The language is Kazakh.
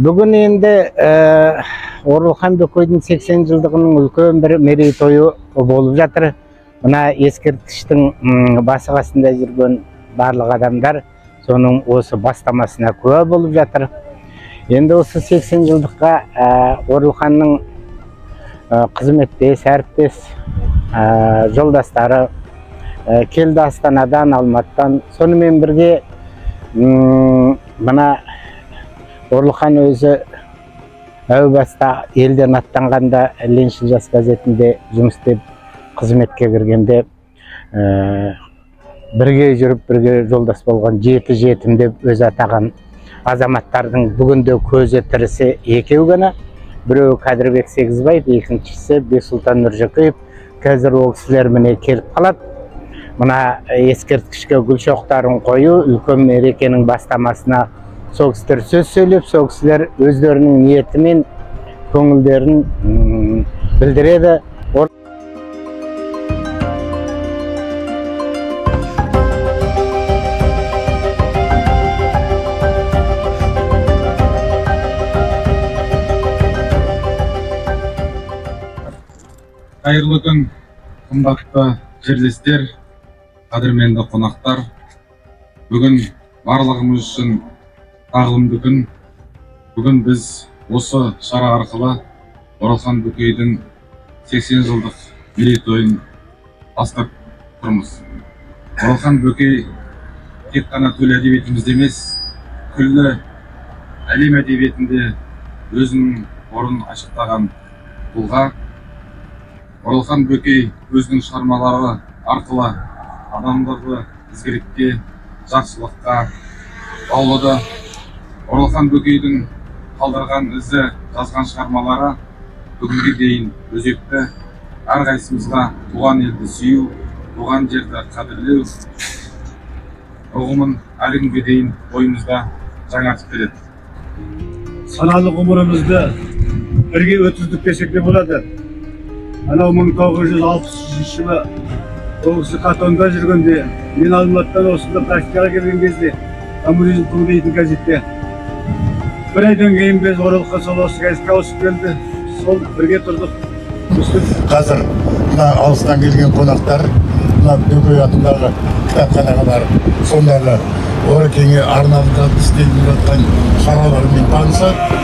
Бүгін енді Оралхан Бөкейдің 80 жылдығының үлкен бір мерейтойы болып жатыр. Мына ескерткіштің басы қасында жүрген барлық адамдар соның осы бастамасына куә болып жатыр. Енді осы 80 жылдыққа Оралханның қызметтес, әріптес жолдастары келді Астанадан, Алматыдан. Сонымен бірге мына Оралхан өзі әу баста елден аттанғанда Лениншіл жас газетінде жұмыс істеп қызметке кіргенде бірге жүріп бірге жолдас болған жеті жетім деп өзі атаған азаматтардың бүгінде көзі тірісі екеу ғана. Біреуі Қадырбек Сегізбаев, екіншісі Бексұлтан Нұржекеев. Қазір ол кісілер міне келіп қалады. Мына ескерткішке гүл шоқтарын қою үлкен мерекенің бастамасына сол кісілер сөз сөйлеп, сол кісілер өздерінің ниеті мен көңілдерін білдіреді. Қайырлы күн, қымбатты жерлестер, қадірменді қонақтар. Бүгін барлығымыз үшін тағылымды күн. Бүгін біз осы шара арқылы Оралхан Бөкейдің 80 жылдық мерейтойын бастап тұрмыз. Оралхан Бөкей тек қана төл әдебиетімізде емес, күллі әлем әдебиетінде өзінің орнын ашықтаған тұлға. Оралхан Бөкей өзінің шығармалары арқылы адамдарды ізгілікке, жақсылыққа баулыды. Оралхан Бөкейдің қалдырған ізі, жазған шығармалары бүгінге дейін өзекті. Әрқайсымызға туған елді сүю, туған жерді қадірлеу ұғымын әлі күнге дейін бойымызда жаңартып келеді. Саналы ғұмырымызды бірге өткіздік десек те болады. Анау 1960 жылы оғысы Қатонда жүргенде, мен Алматыдан осында практикаға келген кезде коммунизм туы дейтін газетте. Бір айдан кейін біз Оралхан сол осы газетке ауысып келді. Сол бірге тұрдық. Қазір мына алыстан келген қонақтар мына Бөкей атындағы кітапханаға барып, сондағы Орекеңе арналған істеліп жатқан шаралармен танысады.